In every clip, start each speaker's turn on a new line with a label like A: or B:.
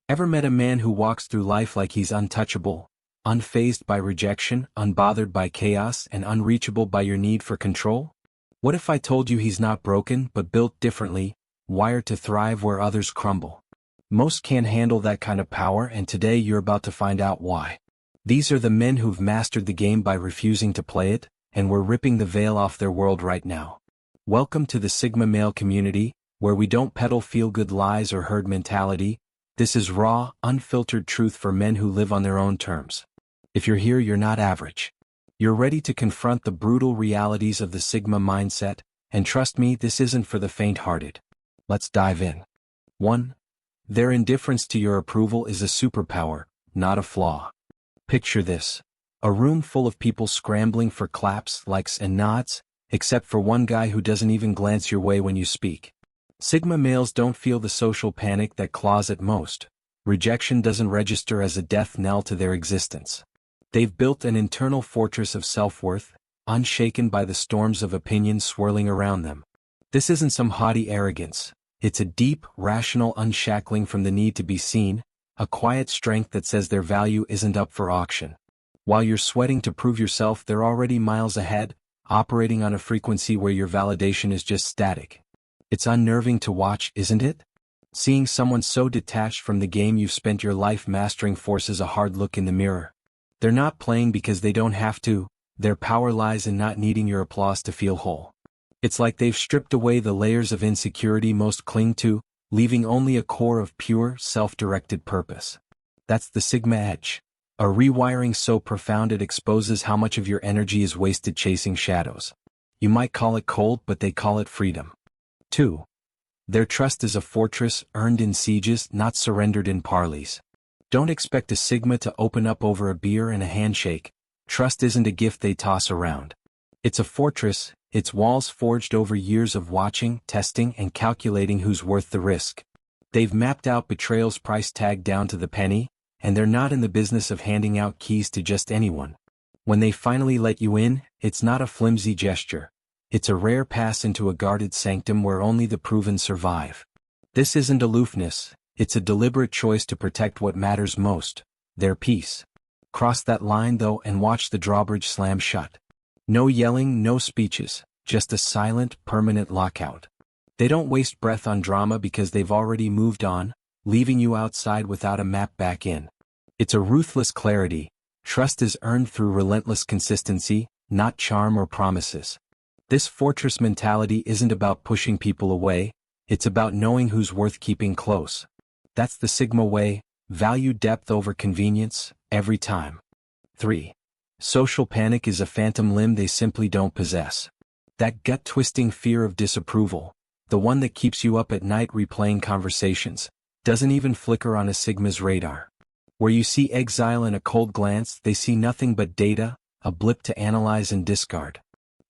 A: Ever met a man who walks through life like he's untouchable, unfazed by rejection, unbothered by chaos, and unreachable by your need for control? What if I told you he's not broken but built differently, wired to thrive where others crumble? Most can't handle that kind of power, and today you're about to find out why. These are the men who've mastered the game by refusing to play it, and we're ripping the veil off their world right now. Welcome to the Sigma male community, where we don't peddle feel-good lies or herd mentality. This is raw, unfiltered truth for men who live on their own terms. If you're here, you're not average. You're ready to confront the brutal realities of the Sigma mindset, and trust me, this isn't for the faint-hearted. Let's dive in. 1. Their indifference to your approval is a superpower, not a flaw. Picture this. A room full of people scrambling for claps, likes, and nods, except for one guy who doesn't even glance your way when you speak. Sigma males don't feel the social panic that claws at most. Rejection doesn't register as a death knell to their existence. They've built an internal fortress of self-worth, unshaken by the storms of opinion swirling around them. This isn't some haughty arrogance. It's a deep, rational unshackling from the need to be seen, a quiet strength that says their value isn't up for auction. While you're sweating to prove yourself, they're already miles ahead, operating on a frequency where your validation is just static. It's unnerving to watch, isn't it? Seeing someone so detached from the game you've spent your life mastering forces a hard look in the mirror. They're not playing because they don't have to. Their power lies in not needing your applause to feel whole. It's like they've stripped away the layers of insecurity most cling to, leaving only a core of pure, self-directed purpose. That's the Sigma edge. A rewiring so profound it exposes how much of your energy is wasted chasing shadows. You might call it cold, but they call it freedom. 2. Their trust is a fortress earned in sieges, not surrendered in parleys. Don't expect a Sigma to open up over a beer and a handshake. Trust isn't a gift they toss around. It's a fortress, its walls forged over years of watching, testing, and calculating who's worth the risk. They've mapped out betrayal's price tag down to the penny, and they're not in the business of handing out keys to just anyone. When they finally let you in, it's not a flimsy gesture. It's a rare pass into a guarded sanctum where only the proven survive. This isn't aloofness, it's a deliberate choice to protect what matters most, their peace. Cross that line though and watch the drawbridge slam shut. No yelling, no speeches, just a silent, permanent lockout. They don't waste breath on drama because they've already moved on, leaving you outside without a map back in. It's a ruthless clarity. Trust is earned through relentless consistency, not charm or promises. This fortress mentality isn't about pushing people away, it's about knowing who's worth keeping close. That's the Sigma way, value depth over convenience, every time. 3. Social panic is a phantom limb they simply don't possess. That gut-twisting fear of disapproval, the one that keeps you up at night replaying conversations, doesn't even flicker on a Sigma's radar. Where you see exile in a cold glance, they see nothing but data, a blip to analyze and discard.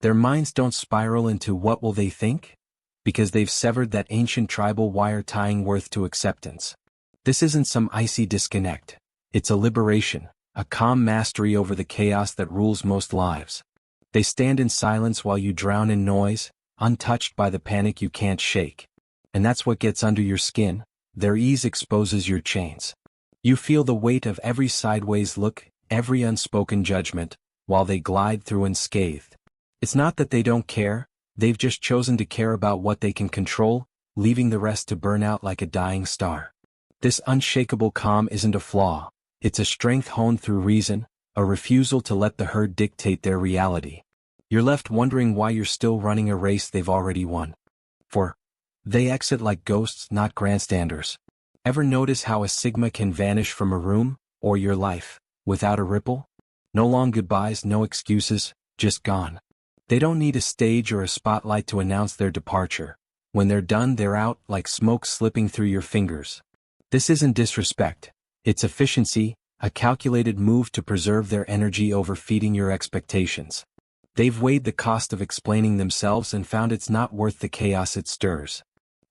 A: Their minds don't spiral into what will they think? Because they've severed that ancient tribal wire tying worth to acceptance. This isn't some icy disconnect. It's a liberation, a calm mastery over the chaos that rules most lives. They stand in silence while you drown in noise, untouched by the panic you can't shake. And that's what gets under your skin. Their ease exposes your chains. You feel the weight of every sideways look, every unspoken judgment, while they glide through unscathed. It's not that they don't care, they've just chosen to care about what they can control, leaving the rest to burn out like a dying star. This unshakable calm isn't a flaw, it's a strength honed through reason, a refusal to let the herd dictate their reality. You're left wondering why you're still running a race they've already won. 4. They exit like ghosts, not grandstanders. Ever notice how a Sigma can vanish from a room, or your life, without a ripple? No long goodbyes, no excuses, just gone. They don't need a stage or a spotlight to announce their departure. When they're done, they're out, like smoke slipping through your fingers. This isn't disrespect. It's efficiency, a calculated move to preserve their energy over feeding your expectations. They've weighed the cost of explaining themselves and found it's not worth the chaos it stirs.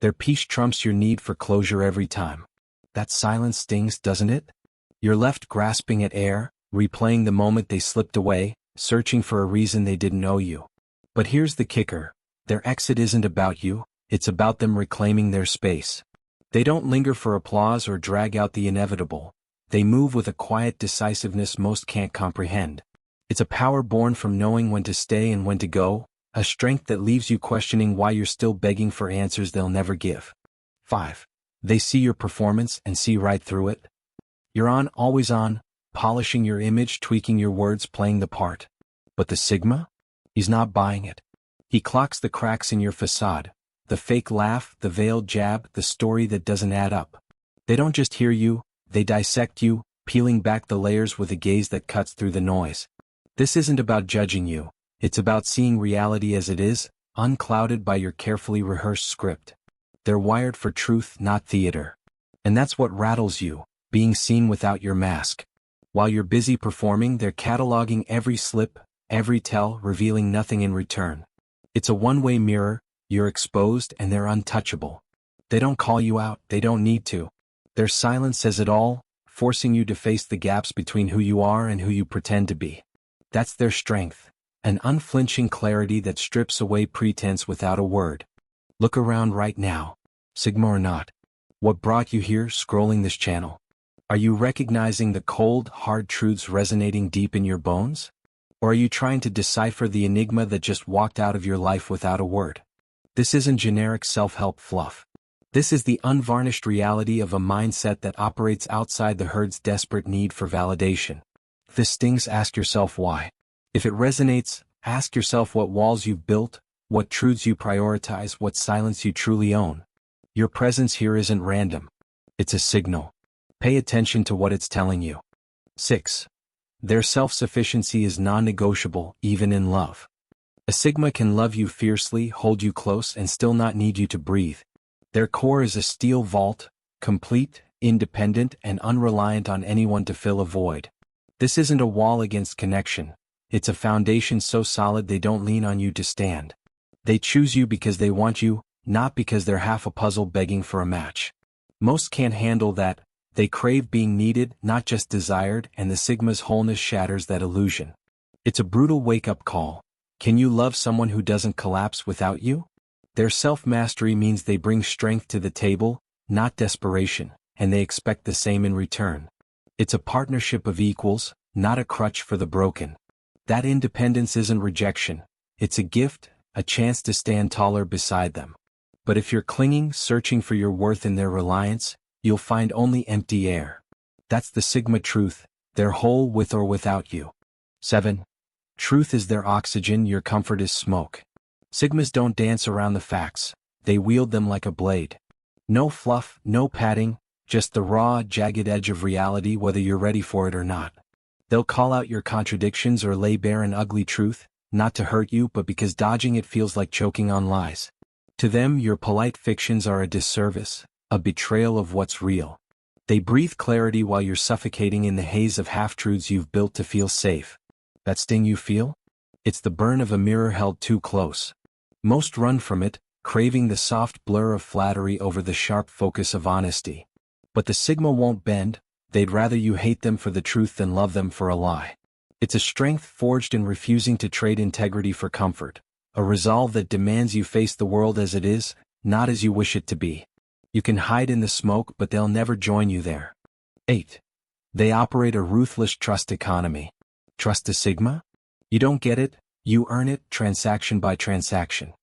A: Their peace trumps your need for closure every time. That silence stings, doesn't it? You're left grasping at air, replaying the moment they slipped away, searching for a reason they didn't owe you. But here's the kicker. Their exit isn't about you, it's about them reclaiming their space. They don't linger for applause or drag out the inevitable. They move with a quiet decisiveness most can't comprehend. It's a power born from knowing when to stay and when to go, a strength that leaves you questioning why you're still begging for answers they'll never give. 5. They see your performance and see right through it. You're on, always on, polishing your image, tweaking your words, playing the part. But the Sigma? He's not buying it. He clocks the cracks in your facade, the fake laugh, the veiled jab, the story that doesn't add up. They don't just hear you, they dissect you, peeling back the layers with a gaze that cuts through the noise. This isn't about judging you, it's about seeing reality as it is, unclouded by your carefully rehearsed script. They're wired for truth, not theater. And that's what rattles you, being seen without your mask. While you're busy performing, they're cataloging every slip, every tell, revealing nothing in return. It's a one-way mirror, you're exposed and they're untouchable. They don't call you out, they don't need to. Their silence says it all, forcing you to face the gaps between who you are and who you pretend to be. That's their strength, an unflinching clarity that strips away pretense without a word. Look around right now, Sigma or not. What brought you here, scrolling this channel? Are you recognizing the cold, hard truths resonating deep in your bones? Or are you trying to decipher the enigma that just walked out of your life without a word? This isn't generic self-help fluff. This is the unvarnished reality of a mindset that operates outside the herd's desperate need for validation. If this stings, ask yourself why. If it resonates, ask yourself what walls you've built, what truths you prioritize, what silence you truly own. Your presence here isn't random. It's a signal. Pay attention to what it's telling you. 6. Their self-sufficiency is non-negotiable, even in love. A Sigma can love you fiercely, hold you close, and still not need you to breathe. Their core is a steel vault, complete, independent, and unreliant on anyone to fill a void. This isn't a wall against connection. It's a foundation so solid they don't lean on you to stand. They choose you because they want you, not because they're half a puzzle begging for a match. Most can't handle that. They crave being needed, not just desired, and the Sigma's wholeness shatters that illusion. It's a brutal wake-up call. Can you love someone who doesn't collapse without you? Their self-mastery means they bring strength to the table, not desperation, and they expect the same in return. It's a partnership of equals, not a crutch for the broken. That independence isn't rejection. It's a gift, a chance to stand taller beside them. But if you're clinging, searching for your worth in their reliance, you'll find only empty air. That's the Sigma truth, they're whole with or without you. 7. Truth is their oxygen, your comfort is smoke. Sigmas don't dance around the facts, they wield them like a blade. No fluff, no padding, just the raw, jagged edge of reality whether you're ready for it or not. They'll call out your contradictions or lay bare an ugly truth, not to hurt you but because dodging it feels like choking on lies. To them, your polite fictions are a disservice, a betrayal of what's real. They breathe clarity while you're suffocating in the haze of half-truths you've built to feel safe. That sting you feel? It's the burn of a mirror held too close. Most run from it, craving the soft blur of flattery over the sharp focus of honesty. But the Sigma won't bend, they'd rather you hate them for the truth than love them for a lie. It's a strength forged in refusing to trade integrity for comfort, a resolve that demands you face the world as it is, not as you wish it to be. You can hide in the smoke but they'll never join you there. 8. They operate a ruthless trust economy. Trust a Sigma? You don't get it, you earn it transaction by transaction.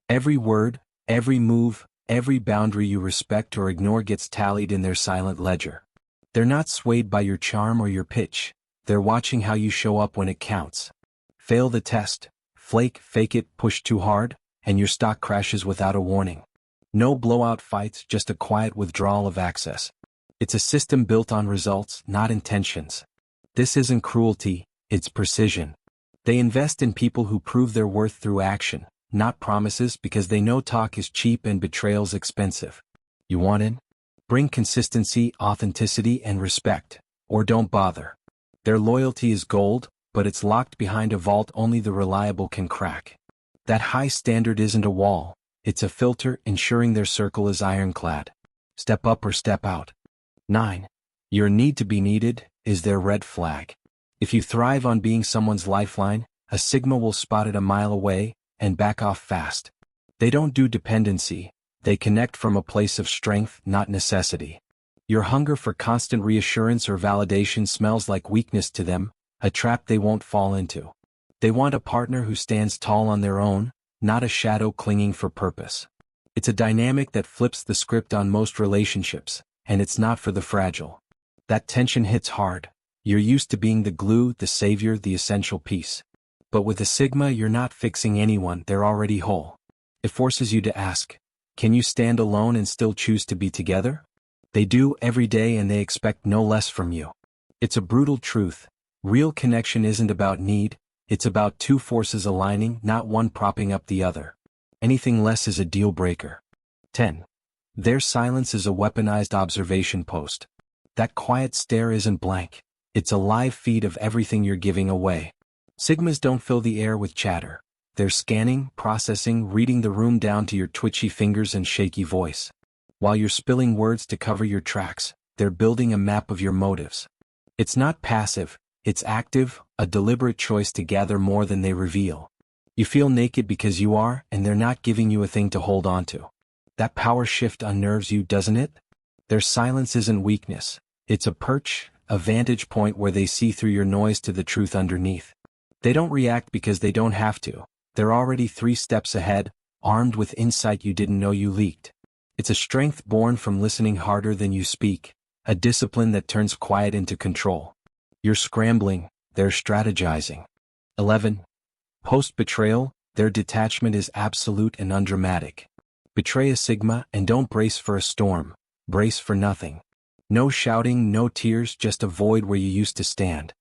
A: Every word, every move, every boundary you respect or ignore gets tallied in their silent ledger. They're not swayed by your charm or your pitch, they're watching how you show up when it counts. Fail the test, flake, fake it, push too hard, and your stock crashes without a warning. No blowout fights, just a quiet withdrawal of access. It's a system built on results, not intentions. This isn't cruelty, it's precision. They invest in people who prove their worth through action, not promises because they know talk is cheap and betrayal's expensive. You want in? Bring consistency, authenticity, and respect, or don't bother. Their loyalty is gold, but it's locked behind a vault only the reliable can crack. That high standard isn't a wall. It's a filter ensuring their circle is ironclad. Step up or step out. 9. Your need to be needed is their red flag. If you thrive on being someone's lifeline, a Sigma will spot it a mile away and back off fast. They don't do dependency, They connect from a place of strength, not necessity. Your hunger for constant reassurance or validation smells like weakness to them, a trap they won't fall into. They want a partner who stands tall on their own, not a shadow clinging for purpose. It's a dynamic that flips the script on most relationships, and it's not for the fragile. That tension hits hard. You're used to being the glue, the savior, the essential piece. But with a Sigma, you're not fixing anyone, they're already whole. It forces you to ask, can you stand alone and still choose to be together? They do every day, and they expect no less from you. It's a brutal truth. Real connection isn't about need, it's about two forces aligning, not one propping up the other. Anything less is a deal breaker. 10. Their silence is a weaponized observation post. That quiet stare isn't blank. It's a live feed of everything you're giving away. Sigmas don't fill the air with chatter. They're scanning, processing, reading the room down to your twitchy fingers and shaky voice. While you're spilling words to cover your tracks, they're building a map of your motives. It's not passive, it's active, a deliberate choice to gather more than they reveal. You feel naked because you are, and they're not giving you a thing to hold on to. That power shift unnerves you, doesn't it? Their silence isn't weakness. It's a perch, a vantage point where they see through your noise to the truth underneath. They don't react because they don't have to. They're already 3 steps ahead, armed with insight you didn't know you leaked. It's a strength born from listening harder than you speak, a discipline that turns quiet into control. You're scrambling, they're strategizing. 11. Post-Betrayal, their detachment is absolute and undramatic. Betray a Sigma and don't brace for a storm, brace for nothing. No shouting, no tears, just a void where you used to stand.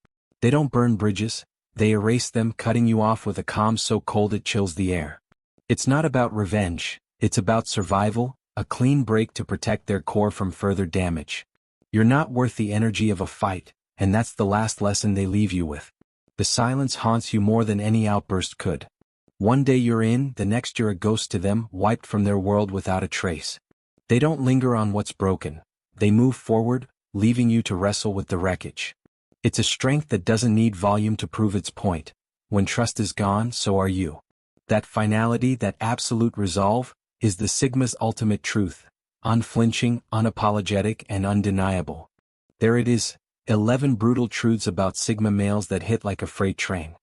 A: They don't burn bridges, they erase them, cutting you off with a calm so cold it chills the air. It's not about revenge, it's about survival, a clean break to protect their core from further damage. You're not worth the energy of a fight, and that's the last lesson they leave you with. The silence haunts you more than any outburst could. One day you're in, the next you're a ghost to them, wiped from their world without a trace. They don't linger on what's broken. They move forward, leaving you to wrestle with the wreckage. It's a strength that doesn't need volume to prove its point. When trust is gone, so are you. That finality, that absolute resolve, is the Sigma's ultimate truth, unflinching, unapologetic, and undeniable. There it is, 11 brutal truths about Sigma males that hit like a freight train.